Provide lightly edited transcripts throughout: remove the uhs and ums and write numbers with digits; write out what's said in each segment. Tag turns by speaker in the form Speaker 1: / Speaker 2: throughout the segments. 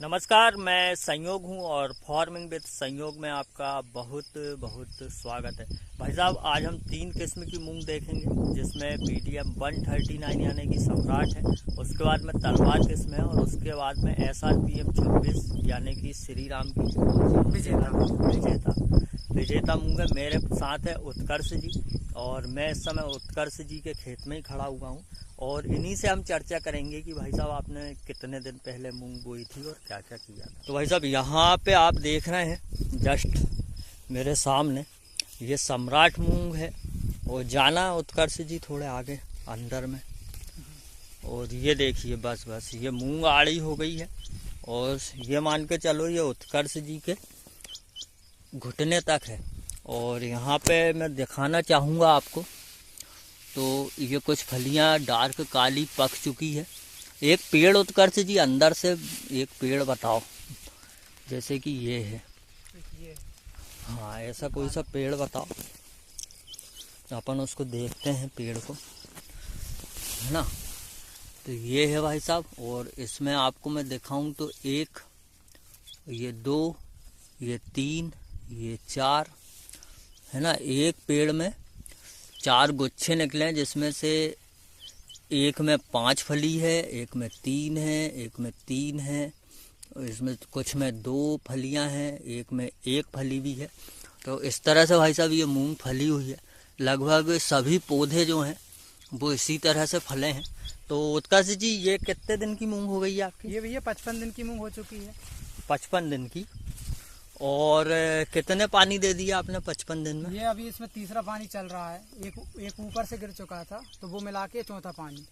Speaker 1: नमस्कार, मैं संयोग हूं और फार्मिंग विद संयोग में आपका बहुत बहुत स्वागत है। भाई साहब, आज हम 3 किस्म की मूंग देखेंगे, जिसमें BDM 139 यानी कि सम्राट है, उसके बाद में तलवार किस्म है और उसके बाद में SRPM 26 यानी कि श्री राम की विजेता मूंग है। मेरे साथ है उत्कर्ष जी और मैं इस समय उत्कर्ष जी के खेत में ही खड़ा हुआ हूँ और इन्हीं से हम चर्चा करेंगे कि भाई साहब आपने कितने दिन पहले मूंग बोई थी और क्या क्या किया था। तो भाई साहब, यहाँ पे आप देख रहे हैं जस्ट मेरे सामने ये सम्राट मूंग है और जाना उत्कर्ष जी थोड़े आगे अंदर में, और ये देखिए बस ये मूंग आड़ी हो गई है और ये मान के चलो ये उत्कर्ष जी के घुटने तक है। और यहाँ पे मैं दिखाना चाहूँगा आपको, तो ये कुछ फलियाँ डार्क काली पक चुकी है। एक पेड़ उत्कर्ष जी अंदर से एक पेड़ बताओ, जैसे कि ये है, हाँ ऐसा कोई सा पेड़ बताओ, अपन उसको देखते हैं पेड़ को, है ना। तो ये है भाई साहब, और इसमें आपको मैं दिखाऊं तो एक, ये 2, ये 3, ये 4 है ना। एक पेड़ में 4 गुच्छे निकले हैं, जिसमें से एक में 5 फली है, एक में 3 है, एक में 3 है, और इसमें कुछ में 2 फलियां हैं, एक में 1 फली भी है। तो इस तरह से भाई साहब ये मूंग फली हुई है। लगभग सभी पौधे जो हैं वो इसी तरह से फले हैं। तो उत्कर्ष जी, ये कितने दिन की मूंग हो गई है आपकी?
Speaker 2: ये भैया 55 दिन की मूंग हो चुकी है।
Speaker 1: 55 दिन की। और कितने पानी दे दिया आपने 55 दिन में?
Speaker 2: ये अभी इसमें तीसरा पानी चल रहा है। एक ऊपर से गिर चुका था तो वो मिला के चौथा पानी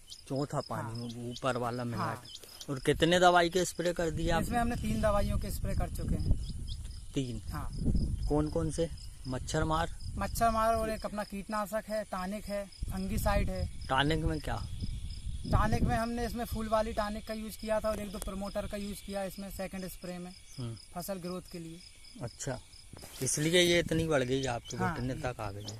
Speaker 1: हाँ। ऊपर वाला मिला
Speaker 2: हाँ।
Speaker 1: और कितने दवाई के स्प्रे कर दिया
Speaker 2: इसमें हमने 3 दवाइयों के स्प्रे कर चुके हैं।
Speaker 1: 3?
Speaker 2: हाँ।
Speaker 1: कौन कौन से? मच्छर मार
Speaker 2: और एक अपना कीटनाशक है, टॉनिक है, फंगीसाइड है।
Speaker 1: टॉनिक में क्या?
Speaker 2: टॉनिक में हमने इसमें फूल वाली टॉनिक का यूज किया था और 1-2 प्रमोटर का यूज किया इसमें सेकंड स्प्रे में फसल ग्रोथ के लिए।
Speaker 1: अच्छा, इसलिए ये इतनी बढ़ गई आपके घुटने
Speaker 2: हाँ,
Speaker 1: तक आ गई है।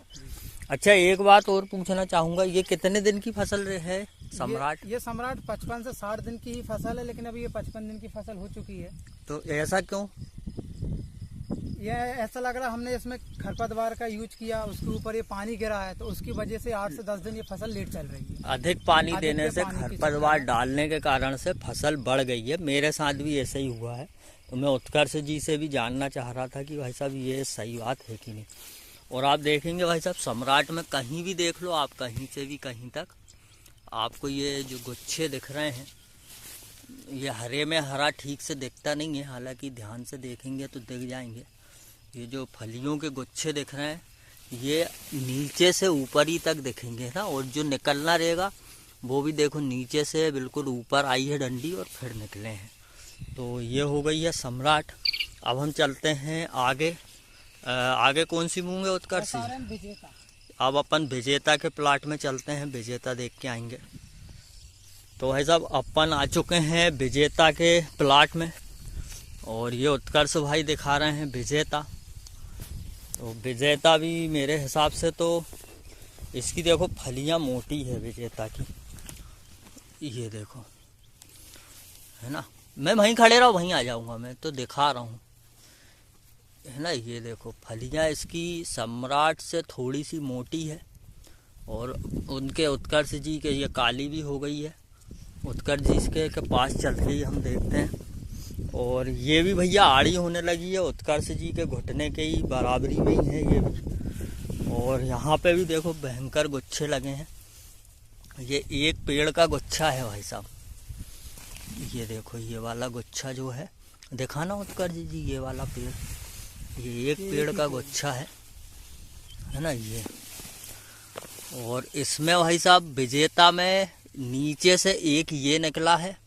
Speaker 1: अच्छा, एक बात और पूछना चाहूंगा, ये कितने दिन की फसल है सम्राट?
Speaker 2: ये सम्राट 55 से 60 दिन की ही फसल है, लेकिन अभी ये 55 दिन की फसल हो चुकी है।
Speaker 1: तो ऐसा क्यों?
Speaker 2: ये ऐसा लग रहा, हमने इसमें खरपतवार का यूज किया, उसके ऊपर ये पानी गिरा है तो उसकी वजह से 8 से 10 दिन ये फसल लेट चल रही है।
Speaker 1: अधिक पानी देने से, खरपतवार डालने के कारण से फसल बढ़ गई है। मेरे साथ भी ऐसा ही हुआ है। तो मैं उत्कर्ष जी से भी जानना चाह रहा था कि भाई साहब ये सही बात है कि नहीं। और आप देखेंगे भाई साहब, सम्राट में कहीं भी देख लो आप, कहीं से भी कहीं तक आपको ये जो गुच्छे दिख रहे हैं, ये हरे में हरा ठीक से दिखता नहीं है, हालांकि ध्यान से देखेंगे तो दिख जाएंगे। ये जो फलियों के गुच्छे दिख रहे हैं ये नीचे से ऊपर ही तक दिखेंगे ना, और जो निकलना रहेगा वो भी देखो नीचे से बिल्कुल ऊपर आई है डंडी और फिर निकले हैं। तो ये हो गई है सम्राट। अब हम चलते हैं आगे। आगे कौन सी मूंग है उत्कर्ष? अब अपन विजेता के प्लाट में चलते हैं, विजेता देख के आएंगे। तो भाई साहब, अपन आ चुके हैं विजेता के प्लाट में और ये उत्कर्ष भाई दिखा रहे हैं विजेता। तो विजेता भी मेरे हिसाब से तो इसकी देखो फलियां मोटी है विजेता की, ये देखो, है ना। मैं वहीं खड़े रहा, वहीं आ जाऊंगा, मैं तो दिखा रहा हूँ, है ना। ये देखो फलियां इसकी सम्राट से थोड़ी सी मोटी है और उनके उत्कर्ष जी के ये काली भी हो गई है। उत्कर्ष जी के पास चल के ही हम देखते हैं। और ये भी भैया आड़ी होने लगी है, उत्कर्ष जी के घुटने के ही बराबरी में ही है ये भी। और यहाँ पे भी देखो भयंकर गुच्छे लगे हैं। ये एक पेड़ का गुच्छा है भाई साहब, ये देखो ये वाला गुच्छा जो है, दिखाना उत्कर्ष जी, ये वाला पेड़, ये एक पेड़ का गुच्छा है ना ये। और इसमें भाई साहब विजेता में नीचे से एक ये निकला है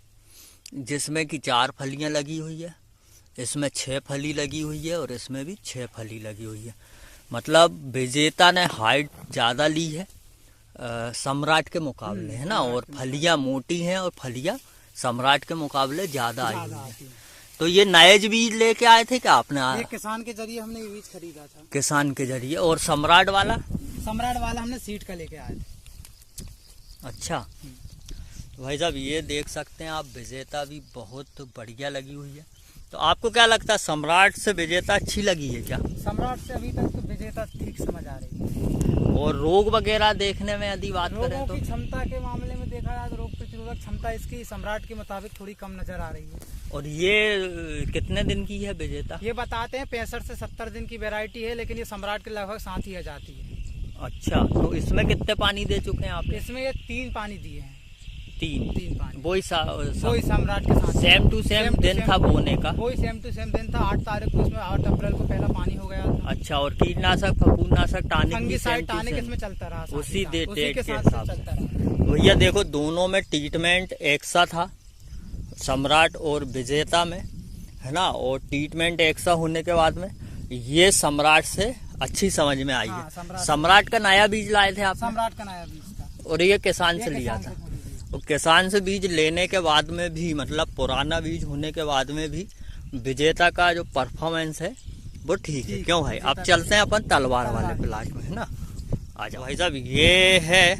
Speaker 1: जिसमें कि 4 फलियां लगी हुई है, इसमें 6 फली लगी हुई है और इसमें भी 6 फली लगी हुई है। मतलब विजेता ने हाइट ज़्यादा ली है सम्राट के मुकाबले, है ना। और फलियां मोटी हैं और फलियां सम्राट के मुकाबले ज़्यादा आई हुई है। तो ये नए बीज लेके आए थे क्या आपने?
Speaker 2: ये किसान के जरिए हमने ये बीज खरीदा था।
Speaker 1: किसान के जरिए। और सम्राट वाला
Speaker 2: हमने सीड का लेके आए थे।
Speaker 1: अच्छा, भाई साहब ये देख सकते हैं आप, विजेता भी बहुत बढ़िया लगी हुई है। तो आपको क्या लगता है, सम्राट से विजेता अच्छी लगी है क्या?
Speaker 2: सम्राट से अभी तक तो विजेता ठीक समझ आ रही है।
Speaker 1: और रोग वगैरह देखने में यदि बात करें
Speaker 2: रोगों
Speaker 1: तो
Speaker 2: की क्षमता के मामले में देखा जाए तो रोग प्रतिरोधक क्षमता इसकी सम्राट के मुताबिक थोड़ी कम नजर आ रही है।
Speaker 1: और ये कितने दिन की है विजेता?
Speaker 2: ये बताते हैं 65 से 70 दिन की वैरायटी है, लेकिन ये सम्राट के लगभग साथ ही आ जाती है।
Speaker 1: अच्छा, तो इसमें कितने पानी दे चुके हैं आप?
Speaker 2: इसमें ये 3 पानी दिए हैं।
Speaker 1: तीन
Speaker 2: पानी
Speaker 1: वही
Speaker 2: सम्राट के साथ
Speaker 1: सेम टू सेम दिन था बोने का?
Speaker 2: वही सेम टू सेम दिन था। 8 तारीख को इसमें 8 अप्रैल को पहला पानी हो गया था।
Speaker 1: अच्छा, और कीटनाशक फफूंदनाशक टानिक
Speaker 2: फंगिसाइड टानिक इसमें चलता रहा,
Speaker 1: उसी डेट के
Speaker 2: साथ
Speaker 1: हिसाब
Speaker 2: चलता
Speaker 1: से।
Speaker 2: रहा।
Speaker 1: भैया देखो, दोनों में ट्रीटमेंट एक सा था, सम्राट और विजेता में, है ना। और ट्रीटमेंट एक सा होने के बाद में ये सम्राट से अच्छी समझ में आई है। सम्राट का नया बीज लाए थे आप?
Speaker 2: सम्राट का नया बीज था,
Speaker 1: और ये किसान से लिया था। और किसान से बीज लेने के बाद में भी, मतलब पुराना बीज होने के बाद में भी विजेता का जो परफॉर्मेंस है वो ठीक है। क्यों भाई, अब चलते हैं अपन तलवार वाले प्लाट में, है ना। आ जाओ भाई साहब, ये है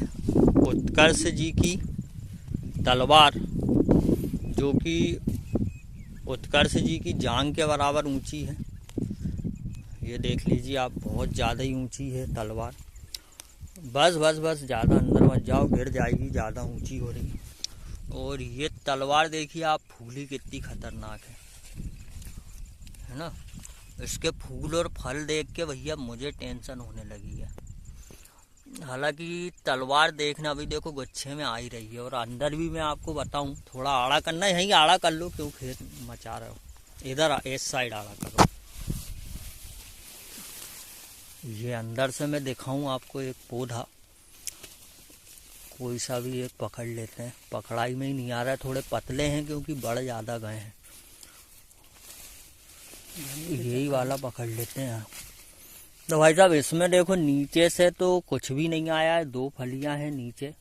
Speaker 1: उत्कर्ष जी की तलवार, जो कि उत्कर्ष जी की जांग के बराबर ऊंची है। ये देख लीजिए आप, बहुत ज़्यादा ही ऊंची है तलवार। बस बस बस, ज़्यादा अंदर मत जाओ, गिर जाएगी, ज़्यादा ऊंची हो रही। और ये तलवार देखिए आप, फूली कितनी खतरनाक है ना। इसके फूल और फल देख के भैया मुझे टेंशन होने लगी है। हालांकि तलवार देखना, अभी देखो गुच्छे में आ ही रही है। और अंदर भी मैं आपको बताऊं, थोड़ा आड़ा करना है, यहीं आड़ा कर लो, क्यों खेत मचा रहे हो। इधर इस साइड आड़ा करो। ये अंदर से मैं दिखाऊं आपको एक पौधा, कोई सा भी एक पकड़ लेते हैं। पकड़ाई में ही नहीं आ रहा है, थोड़े पतले हैं क्योंकि बड़े ज़्यादा गए हैं। यही वाला पकड़ लेते हैं। तो भाई साहब, इसमें देखो नीचे से तो कुछ भी नहीं आया है, 2 फलियां हैं नीचे,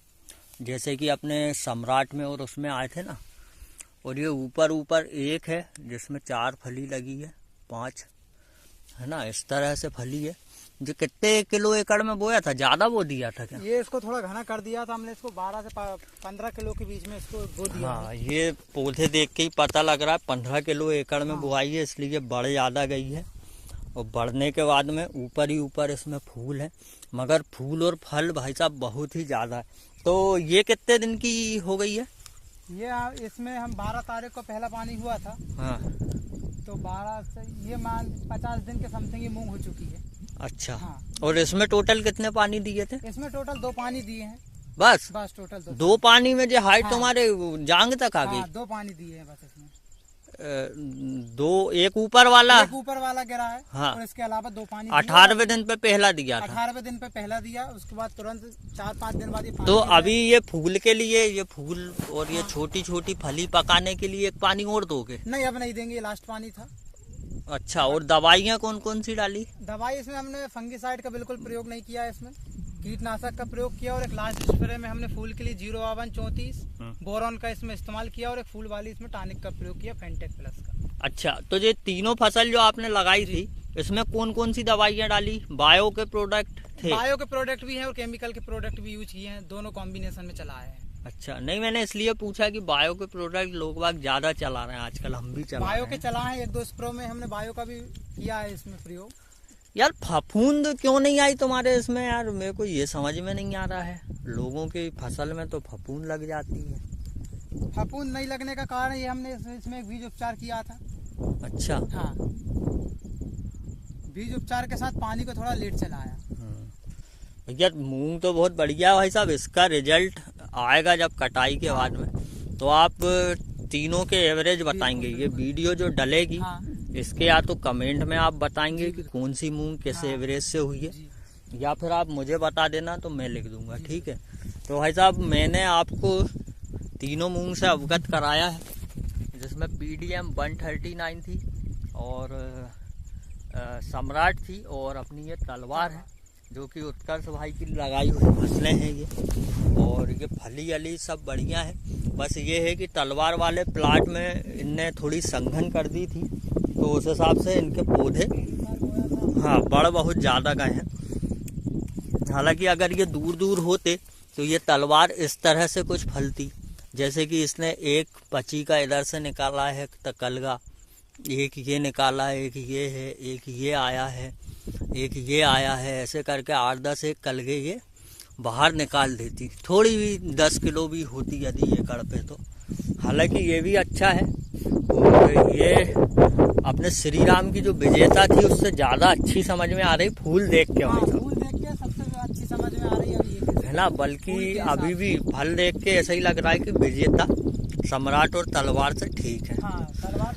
Speaker 1: जैसे कि अपने सम्राट में और उसमें आए थे ना। और ये ऊपर ऊपर एक है जिसमें 4 फली लगी है, 5, है ना। इस तरह से फली है। जो कितने किलो एकड़ में बोया था, ज्यादा बो दिया था क्या?
Speaker 2: ये इसको थोड़ा घना कर दिया था हमने, इसको 12 से 15 किलो के बीच में इसको बो दिया।
Speaker 1: हाँ, ये पौधे देख के ही पता लग रहा है 15 किलो एकड़ में बुआई है, इसलिए बढ़ ज्यादा गई है। और बढ़ने के बाद में ऊपर ही ऊपर इसमें फूल है, मगर फूल और फल भाई साहब बहुत ही ज्यादा है। तो ये कितने दिन की हो गई है?
Speaker 2: ये इसमें हम 12 तारीख को पहला पानी हुआ था।
Speaker 1: हाँ,
Speaker 2: तो 12 से ये मान 50 दिन के समथिंग ये मूंग हो चुकी है।
Speaker 1: अच्छा।
Speaker 2: हाँ।
Speaker 1: और इसमें टोटल कितने पानी दिए थे?
Speaker 2: इसमें टोटल 2 पानी दिए हैं।
Speaker 1: बस
Speaker 2: टोटल
Speaker 1: 2 पानी में जो हाइट
Speaker 2: हाँ।
Speaker 1: तुम्हारे जांग तक आ गई?
Speaker 2: 2 पानी दिए हैं बस इसमें।
Speaker 1: 2, एक ऊपर वाला
Speaker 2: गिरा है।
Speaker 1: हाँ।
Speaker 2: और इसके अलावा 2 पानी
Speaker 1: 18वें दिन पे पहला दिया था।
Speaker 2: 18वें दिन पे पहला दिया, उसके बाद तुरंत 4-5 दिन बाद ये
Speaker 1: तो अभी ये फूल के लिए, ये फूल और ये छोटी छोटी फली पकाने के लिए एक पानी और दोगे?
Speaker 2: नहीं, अब नहीं देंगे, ये लास्ट पानी था।
Speaker 1: अच्छा, और दवाइयाँ कौन कौन सी डाली?
Speaker 2: दवाई इसमें हमने फंगिसाइड का बिल्कुल प्रयोग नहीं किया, इसमें कीटनाशक का प्रयोग किया। और एक लास्ट स्प्रे में हमने फूल के लिए 05234 बोरॉन का इसमें इस्तेमाल किया। और एक फूल वाली इसमें टॉनिक का प्रयोग किया, फेंटेक प्लस का।
Speaker 1: अच्छा, तो ये तीनों फसल जो आपने लगाई थी, इसमें कौन कौन सी दवाइयाँ डाली? बायो के प्रोडक्ट थे?
Speaker 2: बायो के प्रोडक्ट भी हैं और केमिकल के प्रोडक्ट भी यूज किए हैं, दोनों कॉम्बिनेशन में चलाए हैं।
Speaker 1: अच्छा, नहीं मैंने इसलिए पूछा कि बायो के प्रोडक्ट लोग बाग ज्यादा चला रहे हैं आजकल, हम भी चला रहे हैं।
Speaker 2: बायो के चलाए हैं, 1-2 स्प्रे में हमने बायो का भी किया है इसमें प्रयोग।
Speaker 1: यार फफूंद क्यों नहीं आई तुम्हारे इसमें यार? मेरे को ये समझ में नहीं आ रहा है। लोगों की फसल में तो फफूंद लग जाती है।
Speaker 2: फफूंद नहीं लगने का कारण ये, हमने इसमें एक बीज उपचार किया था।
Speaker 1: अच्छा।
Speaker 2: हाँ, बीज उपचार के साथ पानी को थोड़ा लेट चलाया।
Speaker 1: भैया मूंग तो बहुत बढ़िया है भाई साहब, इसका रिजल्ट आएगा जब कटाई के बाद में। तो आप तीनों के एवरेज बताएंगे, ये वीडियो जो डलेगी इसके या तो कमेंट में आप बताएंगे कि कौन सी मूंग किस एवरेज से हुई है, या फिर आप मुझे बता देना तो मैं लिख दूंगा, ठीक है। तो भाई साहब, मैंने आपको तीनों मूंग से अवगत कराया है, जिसमें PDM 139 थी और सम्राट थी और अपनी ये तलवार है, जो कि उत्कर्ष भाई की लगाई हुई फसलें हैं ये। और ये फली अली सब बढ़िया है। बस ये है कि तलवार वाले प्लाट में इनने थोड़ी संघन कर दी थी, तो उस हिसाब से इनके पौधे हाँ बड़ बहुत ज़्यादा गए हैं। हालांकि अगर ये दूर दूर होते तो ये तलवार इस तरह से कुछ फलती, जैसे कि इसने एक पची का इधर से निकाला है तकलगा, एक ये निकाला है, एक ये है, एक ये आया है, एक ये आया है, ऐसे करके 8-10 एक कलगे ये बाहर निकाल देती। थोड़ी भी 10 किलो भी होती यदि एकड़ पे तो। हालांकि ये भी अच्छा है और ये अपने श्री राम की जो विजेता थी उससे ज़्यादा अच्छी समझ में आ रही फूल देख के।
Speaker 2: हाँ, फूल देख के सबसे अच्छी समझ में आ रही है अभी ये
Speaker 1: है ना, बल्कि अभी भी फल देख के ऐसा ही लग रहा है कि विजेता सम्राट और तलवार से ठीक है।
Speaker 2: हाँ, तलवार।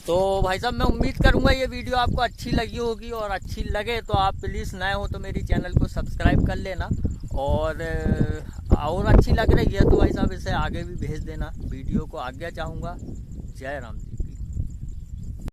Speaker 1: तो भाई साहब मैं उम्मीद करूंगा ये वीडियो आपको अच्छी लगी होगी, और अच्छी लगे तो आप प्लीज़ नए हो तो मेरी चैनल को सब्सक्राइब कर लेना, और अच्छी लग रही है तो भाई साहब इसे आगे भी भेज देना। वीडियो को आज्ञा चाहूँगा। जय राम।